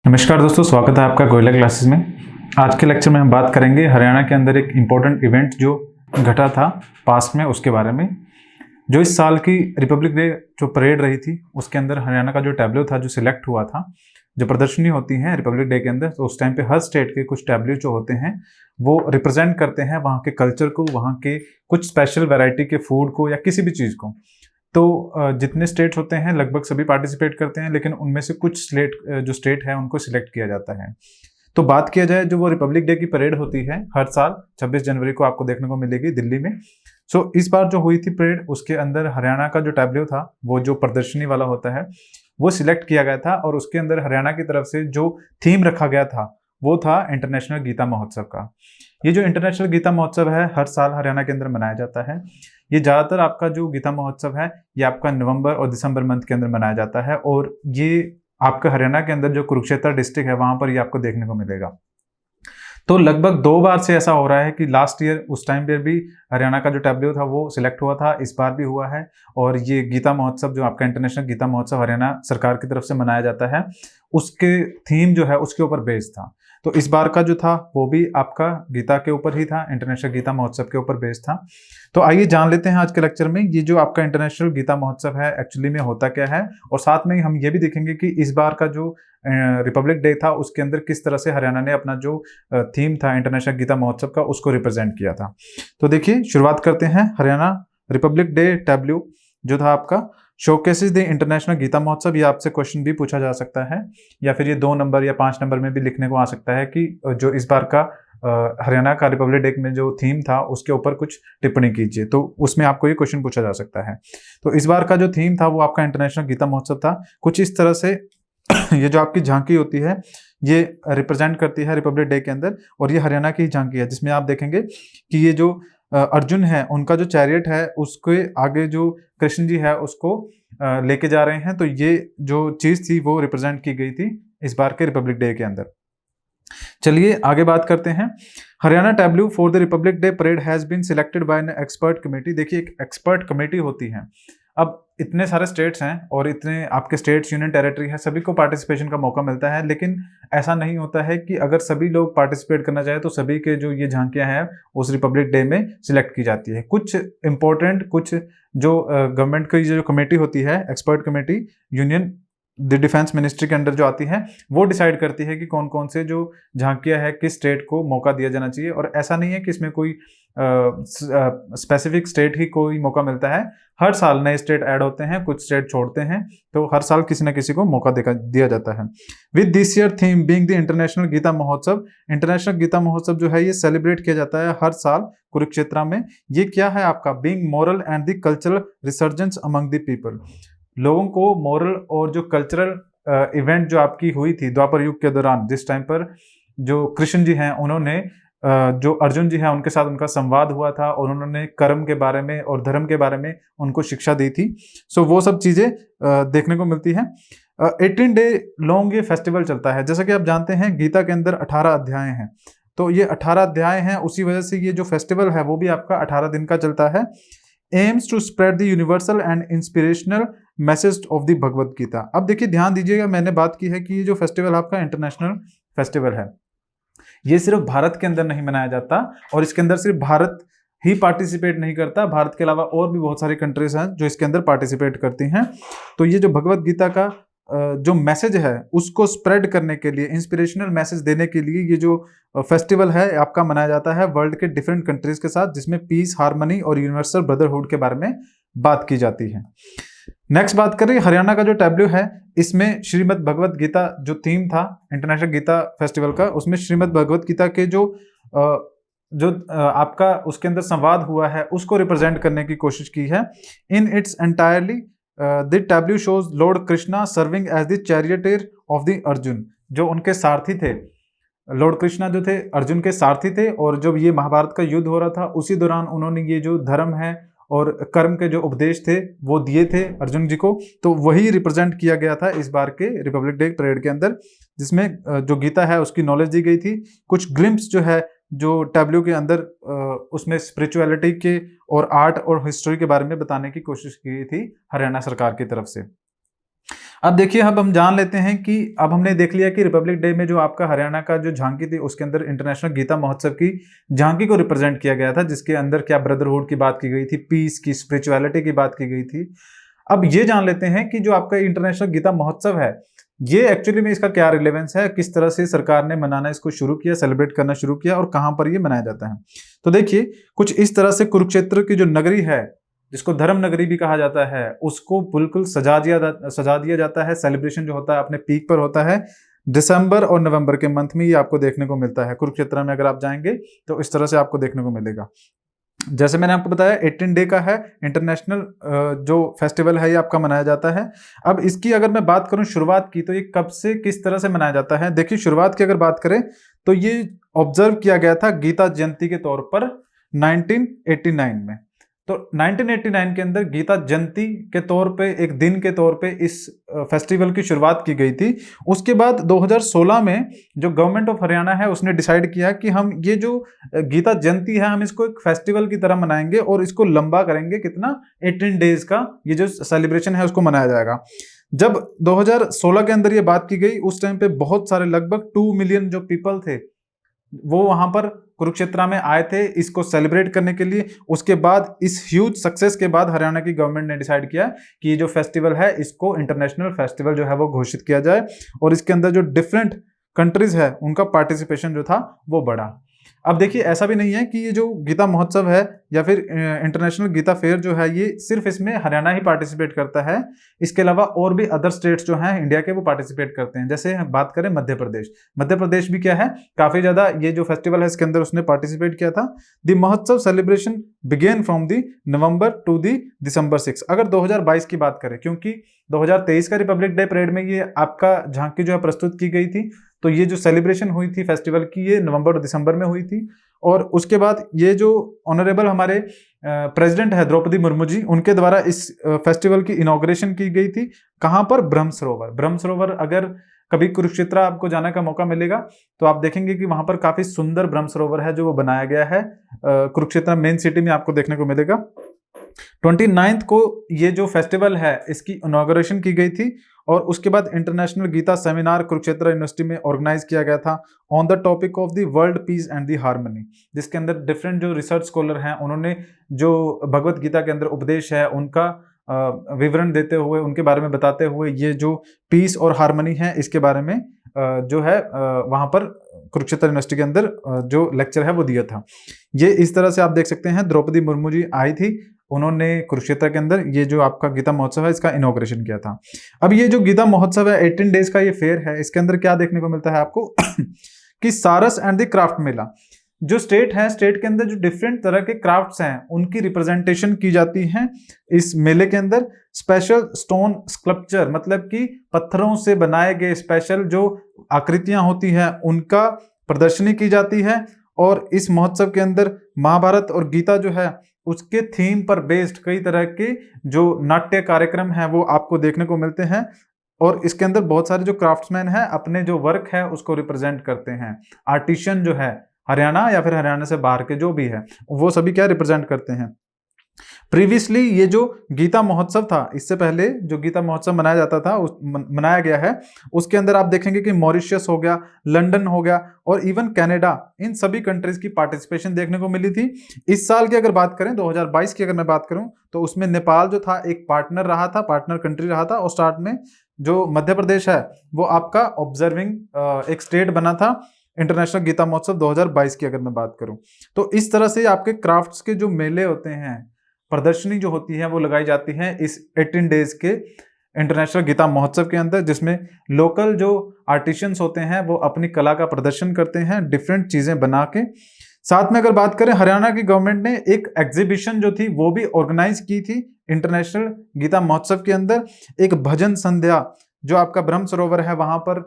नमस्कार दोस्तों, स्वागत है आपका गोयला क्लासेस में। आज के लेक्चर में हम बात करेंगे हरियाणा के अंदर एक इम्पोर्टेंट इवेंट जो घटा था पास्ट में, उसके बारे में। जो इस साल की रिपब्लिक डे जो परेड रही थी उसके अंदर हरियाणा का जो टैब्लो था जो सिलेक्ट हुआ था। जो प्रदर्शनी होती है रिपब्लिक डे के अंदर, तो उस टाइम पे हर स्टेट के कुछ टैब्लो जो होते हैं वो रिप्रेजेंट करते हैं वहाँ के कल्चर को, वहाँ के कुछ स्पेशल वैरायटी के फूड को या किसी भी चीज़ को। तो जितने स्टेट्स होते हैं लगभग सभी पार्टिसिपेट करते हैं, लेकिन उनमें से कुछ जो स्टेट है उनको सिलेक्ट किया जाता है। तो बात किया जाए, जो वो रिपब्लिक डे की परेड होती है हर साल 26 जनवरी को आपको देखने को मिलेगी दिल्ली में। इस बार जो हुई थी परेड, उसके अंदर हरियाणा का जो टैब्लो था, वो जो प्रदर्शनी वाला होता है, वो सिलेक्ट किया गया था। और उसके अंदर हरियाणा की तरफ से जो थीम रखा गया था वो था इंटरनेशनल गीता महोत्सव का। ये जो इंटरनेशनल गीता महोत्सव है हर साल हरियाणा के अंदर मनाया जाता है। ये ज़्यादातर आपका जो गीता महोत्सव है ये आपका नवंबर और दिसंबर मंथ के अंदर मनाया जाता है, और ये आपका हरियाणा के अंदर जो कुरुक्षेत्र डिस्ट्रिक्ट है वहां पर ये आपको देखने को मिलेगा। तो लगभग 2 बार से ऐसा हो रहा है कि लास्ट ईयर उस टाइम पर भी हरियाणा का जो टैब्लो था वो सिलेक्ट हुआ था, इस बार भी हुआ है। और ये गीता महोत्सव जो आपका इंटरनेशनल गीता महोत्सव हरियाणा सरकार की तरफ से मनाया जाता है, उसके थीम जो है उसके ऊपर बेस्ड था। तो इस बार का जो था वो भी आपका गीता के ऊपर ही था, इंटरनेशनल गीता महोत्सव के ऊपर बेस्ड था। तो आइए जान लेते हैं आज के लेक्चर में ये जो आपका इंटरनेशनल गीता महोत्सव है एक्चुअली में होता क्या है, और साथ में हम ये भी देखेंगे कि इस बार का जो रिपब्लिक डे था उसके अंदर किस तरह से हरियाणा ने अपना जो थीम था इंटरनेशनल गीता महोत्सव का उसको रिप्रेजेंट किया था। तो देखिए, शुरुआत करते हैं। हरियाणा रिपब्लिक डे टैब्लो जो था आपका शोकेसेस द इंटरनेशनल गीता महोत्सव। ये आपसे क्वेश्चन भी पूछा जा सकता है, या फिर ये 2 नंबर या 5 नंबर में भी लिखने को आ सकता है कि जो इस बार का हरियाणा का रिपब्लिक डे में जो थीम था उसके ऊपर कुछ टिप्पणी कीजिए, तो उसमें आपको ये क्वेश्चन पूछा जा सकता है। तो इस बार का जो थीम था वो आपका इंटरनेशनल गीता महोत्सव था। कुछ इस तरह से ये जो आपकी झांकी होती है ये रिप्रेजेंट करती है रिपब्लिक डे के अंदर, और ये हरियाणा की झांकी है जिसमें आप देखेंगे कि ये जो अर्जुन है उनका जो चैरियट है उसके आगे जो कृष्ण जी है उसको लेके जा रहे हैं। तो ये जो चीज थी वो रिप्रेजेंट की गई थी इस बार के रिपब्लिक डे के अंदर। चलिए आगे बात करते हैं। Haryana tableau for the Republic Day parade has been selected by an expert committee. देखिए, एक एक्सपर्ट कमेटी होती है। अब इतने सारे स्टेट्स हैं और इतने आपके स्टेट्स यूनियन टेरिटरी है, सभी को पार्टिसिपेशन का मौका मिलता है, लेकिन ऐसा नहीं होता है कि अगर सभी लोग पार्टिसिपेट करना चाहे तो सभी के जो ये झांकियां हैं उस रिपब्लिक डे में सिलेक्ट की जाती है। कुछ इंपॉर्टेंट, कुछ जो गवर्नमेंट की जो कमेटी होती है, expert committee union the defence ministry के अंडर जो आती है, वो डिसाइड करती है कि कौन कौन से जो झांकियां है किस स्टेट को मौका दिया जाना चाहिए। और ऐसा नहीं है कि इसमें कोई स्पेसिफिक स्टेट ही कोई मौका मिलता है। हर साल नए स्टेट ऐड होते हैं, कुछ स्टेट छोड़ते हैं, तो हर साल किसी न किसी को मौका दिया जाता है। With this year theme being the international Gita Mahotsav. International Gita महोत्सव जो है ये सेलिब्रेट किया जाता है हर साल कुरुक्षेत्र में। ये क्या है आपका, being moral and the cultural resurgence among the people. लोगों को मोरल और जो कल्चरल इवेंट जो आपकी हुई थी द्वापर युग के दौरान, जिस टाइम पर जो कृष्ण जी हैं उन्होंने जो अर्जुन जी हैं उनके साथ उनका संवाद हुआ था, और उन्होंने कर्म के बारे में और धर्म के बारे में उनको शिक्षा दी थी। वो सब चीजें देखने को मिलती है। 18 डे लॉन्ग ये फेस्टिवल चलता है। जैसा कि आप जानते हैं गीता के अंदर 18 अध्याय हैं, तो ये 18 अध्याय हैं, उसी वजह से ये जो फेस्टिवल है वो भी आपका 18 दिन का चलता है। Aims to spread the universal and inspirational message of the Bhagavad Gita. अब देखिए, ध्यान दीजिएगा, मैंने बात की है कि ये जो फेस्टिवल आपका इंटरनेशनल फेस्टिवल है, ये सिर्फ भारत के अंदर नहीं मनाया जाता, और इसके अंदर सिर्फ भारत ही पार्टिसिपेट नहीं करता, भारत के अलावा और भी बहुत सारी कंट्रीज हैं जो इसके अंदर पार्टिसिपेट करती हैं। तो ये जो भगवत गीता का जो मैसेज है उसको स्प्रेड करने के लिए, इंस्पिरेशनल मैसेज देने के लिए ये जो फेस्टिवल है आपका मनाया जाता है वर्ल्ड के डिफरेंट कंट्रीज के साथ, जिसमें पीस, हार्मनी और यूनिवर्सल ब्रदरहुड के बारे में बात की जाती है। नेक्स्ट बात करें हरियाणा का जो टैब्लो है, इसमें श्रीमद् भगवत गीता जो थीम था इंटरनेशनल गीता फेस्टिवल का, उसमें श्रीमद् भगवत गीता के जो आपका उसके अंदर संवाद हुआ है उसको रिप्रेजेंट करने की कोशिश की है। In it's entirely the tableau shows lord Krishna serving as the charioteer of the Arjun. जो उनके सारथी थे, लॉर्ड कृष्णा जो थे अर्जुन के सारथी थे, और जब ये महाभारत का युद्ध हो रहा था उसी दौरान उन्होंने ये जो धर्म है और कर्म के जो उपदेश थे वो दिए थे अर्जुन जी को। तो वही रिप्रेजेंट किया गया था इस बार के रिपब्लिक डे परेड के अंदर, जिसमें जो गीता है उसकी नॉलेज दी गई थी। कुछ ग्लिम्स जो है जो टैब्लो के अंदर उसमें स्पिरिचुअलिटी के और आर्ट और हिस्ट्री के बारे में बताने की कोशिश की थी हरियाणा सरकार की तरफ से। अब देखिए, अब हम जान लेते हैं कि अब हमने देख लिया कि रिपब्लिक डे में जो आपका हरियाणा का जो झांकी थी उसके अंदर इंटरनेशनल गीता महोत्सव की झांकी को रिप्रेजेंट किया गया था, जिसके अंदर क्या ब्रदरहुड की बात की गई थी, पीस की, स्पिरिचुअलिटी की बात की गई थी। अब ये जान लेते हैं कि जो आपका इंटरनेशनल गीता महोत्सव है, ये एक्चुअली में इसका क्या रिलेवेंस है, किस तरह से सरकार ने मनाना इसको शुरू किया, सेलिब्रेट करना शुरू किया और कहां पर ये मनाया जाता है। तो देखिए, कुछ इस तरह से कुरुक्षेत्र की जो नगरी है, जिसको धर्म नगरी भी कहा जाता है, उसको बिल्कुल सजा दिया जाता है। सेलिब्रेशन जो होता है अपने पीक पर होता है दिसंबर और नवंबर के मंथ में, ये आपको देखने को मिलता है। कुरुक्षेत्र में अगर आप जाएंगे तो इस तरह से आपको देखने को मिलेगा। जैसे मैंने आपको बताया 18 डे का है इंटरनेशनल जो फेस्टिवल है, ये आपका मनाया जाता है। अब इसकी अगर मैं बात करूं शुरुआत की, तो ये कब से किस तरह से मनाया जाता है। देखिए, शुरुआत की अगर बात करें तो ये ऑब्जर्व किया गया था गीता जयंती के तौर पर 1989 में। तो 1989 के अंदर गीता जयंती के तौर पे, एक दिन के तौर पे इस फेस्टिवल की शुरुआत की गई थी। उसके बाद 2016 में जो गवर्नमेंट ऑफ हरियाणा है उसने डिसाइड किया कि हम ये जो गीता जयंती है, हम इसको एक फेस्टिवल की तरह मनाएंगे और इसको लंबा करेंगे। कितना? 18 डेज का ये जो सेलिब्रेशन है उसको मनाया जाएगा। जब 2016 के अंदर ये बात की गई, उस टाइम पे बहुत सारे, लगभग 2 मिलियन जो पीपल थे वो वहां पर कुरुक्षेत्र में आए थे इसको सेलिब्रेट करने के लिए। उसके बाद इस ह्यूज सक्सेस के बाद हरियाणा की गवर्नमेंट ने डिसाइड किया कि ये जो फेस्टिवल है इसको इंटरनेशनल फेस्टिवल जो है वो घोषित किया जाए, और इसके अंदर जो डिफरेंट कंट्रीज है उनका पार्टिसिपेशन जो था वो बढ़ा। अब देखिए, ऐसा भी नहीं है कि ये जो गीता महोत्सव है या फिर इंटरनेशनल गीता फेयर जो है, ये सिर्फ इसमें हरियाणा ही पार्टिसिपेट करता है। इसके अलावा और भी अदर स्टेट्स जो हैं इंडिया के, वो पार्टिसिपेट करते हैं। जैसे बात करें मध्य प्रदेश, मध्य प्रदेश भी क्या है, काफी ज्यादा ये जो फेस्टिवल है इसके अंदर उसने पार्टिसिपेट किया था। The Mahotsav celebration begin from the November to the December 6। अगर 2022 की बात करें, क्योंकि 2023 का रिपब्लिक डे परेड में ये आपका झांकी जो है प्रस्तुत की गई थी, तो ये जो सेलिब्रेशन हुई थी फेस्टिवल की, ये नवंबर और दिसंबर में हुई थी। और उसके बाद ये जो ऑनरेबल हमारे प्रेसिडेंट है द्रौपदी मुर्मू जी, उनके द्वारा इस फेस्टिवल की इनॉग्रेशन की गई थी। कहां पर? ब्रह्म सरोवर। ब्रह्म सरोवर, अगर कभी कुरुक्षेत्र आपको जाने का मौका मिलेगा तो आप देखेंगे कि वहां पर काफी सुंदर ब्रह्म सरोवर है जो वो बनाया गया है। कुरुक्षेत्र मेन सिटी में आपको देखने को मिलेगा। 29 को ये जो फेस्टिवल है इसकी इनॉग्रेशन की गई थी, और उसके बाद international Gita seminar Kurukshetra university में ऑर्गेनाइज किया गया था on the topic of the world peace and the harmony, जिसके अंदर डिफरेंट जो रिसर्च स्कॉलर हैं उन्होंने जो भगवत गीता के अंदर उपदेश है उनका विवरण देते हुए, उनके बारे में बताते हुए, ये जो पीस और हार्मनी है इसके बारे में जो है वहां पर कुरुक्षेत्र यूनिवर्सिटी के अंदर जो लेक्चर है वो दिया था। ये इस तरह से आप देख सकते हैं, द्रौपदी मुर्मू जी आई थी, उन्होंने कुरुक्षेत्र के अंदर ये जो आपका गीता महोत्सव है इसका इनॉग्रेशन किया था। अब ये जो गीता महोत्सव है 18 डेज का ये फेयर है, इसके अंदर क्या देखने को मिलता है आपको कि सारस एंड द क्राफ्ट मेला, जो स्टेट है, स्टेट के अंदर जो डिफरेंट तरह के क्राफ्ट्स हैं उनकी रिप्रेजेंटेशन की जाती है इस मेले के अंदर। स्पेशल स्टोन स्कल्पचर, मतलब कि पत्थरों से बनाए गए स्पेशल जो आकृतियां होती हैं उनका प्रदर्शनी की जाती है। और इस महोत्सव के अंदर महाभारत और गीता जो है उसके थीम पर बेस्ड कई तरह के जो नाट्य कार्यक्रम हैं वो आपको देखने को मिलते हैं। और इसके अंदर बहुत सारे जो क्राफ्ट्समैन हैं अपने जो वर्क है उसको रिप्रेजेंट करते हैं। आर्टिशियन जो है हरियाणा या फिर हरियाणा से बाहर के जो भी है वो सभी क्या रिप्रेजेंट करते हैं। प्रीवियसली ये जो गीता महोत्सव था, इससे पहले जो गीता महोत्सव मनाया जाता था मनाया गया है, उसके अंदर आप देखेंगे कि मॉरिशस हो गया, लंदन हो गया और इवन कनाडा, इन सभी कंट्रीज की पार्टिसिपेशन देखने को मिली थी। इस साल की अगर बात करें 2022 की अगर मैं बात करूं तो उसमें नेपाल जो था एक पार्टनर रहा था, पार्टनर कंट्री रहा था। और स्टार्ट में जो मध्य प्रदेश है वो आपका ऑब्जर्विंग एक स्टेट बना था इंटरनेशनल गीता महोत्सव 2022 की अगर मैं बात करूं। तो इस तरह से आपके क्राफ्ट्स के जो मेले होते हैं, प्रदर्शनी जो होती है वो लगाई जाती है इस 18 डेज के इंटरनेशनल गीता महोत्सव के अंदर, जिसमें लोकल जो आर्टिशियंस होते हैं वो अपनी कला का प्रदर्शन करते हैं डिफरेंट चीजें बना के। साथ में अगर बात करें, हरियाणा की गवर्नमेंट ने एक एग्जीबिशन जो थी वो भी ऑर्गेनाइज की थी इंटरनेशनल गीता महोत्सव के अंदर। एक भजन संध्या जो आपका ब्रह्म सरोवर है वहां पर,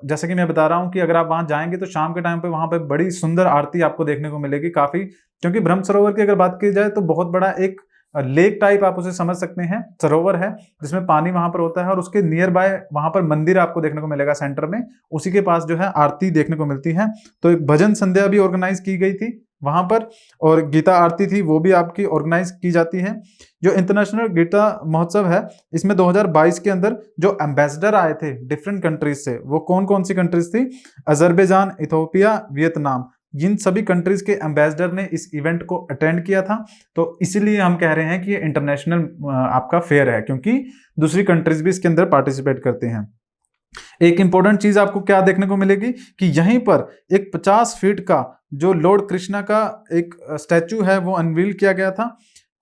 जैसे कि मैं बता रहा हूं कि अगर आप वहां जाएंगे तो शाम के टाइम पे वहां पे बड़ी सुंदर आरती आपको देखने को मिलेगी काफी। क्योंकि ब्रह्म सरोवर की अगर बात की जाए तो बहुत बड़ा एक लेक टाइप आप उसे समझ सकते हैं, सरोवर है जिसमें पानी वहां पर होता है, और उसके नियर बाय वहां पर मंदिर आपको देखने को मिलेगा सेंटर में, उसी के पास जो है आरती देखने को मिलती है। तो एक भजन संध्या भी ऑर्गेनाइज की गई थी वहाँ पर, और गीता आरती थी वो भी आपकी ऑर्गेनाइज की जाती है। जो इंटरनेशनल गीता महोत्सव है इसमें 2022 के अंदर जो एम्बेसडर आए थे डिफरेंट कंट्रीज से, वो कौन कौन सी कंट्रीज थी? अजरबैजान, इथोपिया, वियतनाम, इन सभी कंट्रीज के एम्बेसडर ने इस इवेंट को अटेंड किया था। तो इसीलिए हम कह रहे हैं कि ये इंटरनेशनल आपका फेयर है, क्योंकि दूसरी कंट्रीज भी इसके अंदर पार्टिसिपेट करते हैं। एक इंपॉर्टेंट चीज आपको क्या देखने को मिलेगी कि यहीं पर एक 50 फीट का जो लॉर्ड कृष्णा का एक स्टैचू है वो अनवील किया गया था।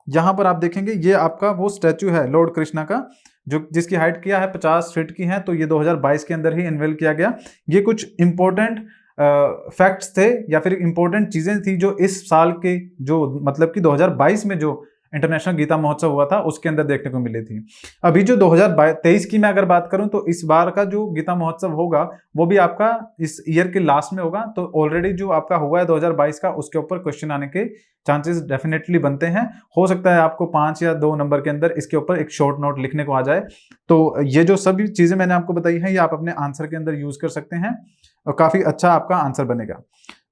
यहां पर आप देखेंगे ये आपका वो स्टैचू है लॉर्ड कृष्णा का, जो जिसकी हाइट किया है 50 फीट की है। तो ये 2022 के अंदर ही अनवील किया गया। ये कुछ इंपॉर्टेंट फैक्ट्स थे या फिर इंपॉर्टेंट चीजें थी जो इस साल के जो मतलब कि 2022 में जो इंटरनेशनल गीता महोत्सव हुआ था उसके अंदर देखने को मिली थी। अभी जो 2023 की मैं अगर बात करूं तो इस बार का जो गीता महोत्सव होगा वो भी आपका इस ईयर के लास्ट में होगा। तो ऑलरेडी जो आपका हुआ है 2022 का, उसके ऊपर क्वेश्चन आने के चांसेस डेफिनेटली बनते हैं। हो सकता है आपको 5 या 2 नंबर के अंदर इसके ऊपर एक शॉर्ट नोट लिखने को आ जाए। तो ये जो सभी चीजें मैंने आपको बताई हैं ये आप अपने आंसर के अंदर यूज कर सकते हैं और काफी अच्छा आपका आंसर बनेगा।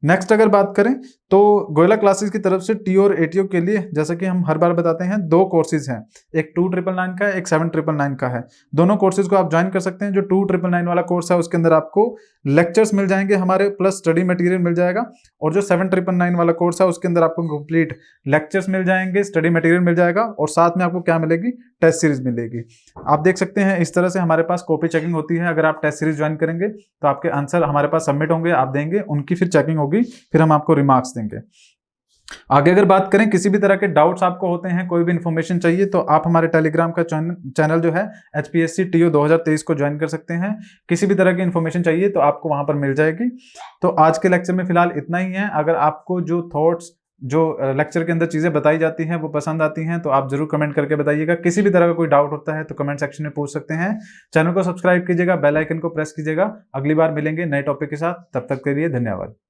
नेक्स्ट अगर बात करें तो गोयला क्लासेस की तरफ से टी और एटीओ के लिए जैसा कि हम हर बार बताते हैं 2 कोर्सेज हैं, एक 2999 का है, एक 7999 का है। दोनों कोर्सेज को आप ज्वाइन कर सकते हैं। जो 2999 वाला कोर्स है उसके अंदर आपको लेक्चर्स मिल जाएंगे हमारे, प्लस स्टडी मटेरियल मिल जाएगा। और जो 7999 वाला कोर्स है उसके अंदर आपको कंप्लीट लेक्चर्स मिल जाएंगे, स्टडी मटेरियल मिल जाएगा और साथ में आपको क्या मिलेगी? टेस्ट सीरीज मिलेगी। आप देख सकते हैं इस तरह से हमारे पास कॉपी चेकिंग होती है। अगर आप टेस्ट सीरीज ज्वाइन करेंगे तो आपके आंसर हमारे पास सबमिट होंगे, आप देंगे, उनकी फिर चेकिंग होगी, फिर हम आपको रिमार्क्स देंगे। आगे अगर बात करें किसी भी तरह के डाउट्स आपको होते हैं, कोई भी इन्फॉर्मेशन चाहिए, तो आप हमारे टेलीग्राम का चैनल जो है HPSC TO 2023 को ज्वाइन कर सकते हैं। किसी भी तरह की इन्फॉर्मेशन चाहिए तो आपको वहां पर मिल जाएगी। तो आज के लेक्चर में फिलहाल इतना ही है। अगर आपको जो थॉट्स जो लेक्चर के अंदर चीजें बताई जाती हैं वो पसंद आती हैं तो आप जरूर कमेंट करके बताइएगा। किसी भी तरह का कोई डाउट होता है तो कमेंट सेक्शन में पूछ सकते हैं। चैनल को सब्सक्राइब कीजिएगा, बेल आइकन को प्रेस कीजिएगा। अगली बार मिलेंगे नए टॉपिक के साथ, तब तक के लिए धन्यवाद।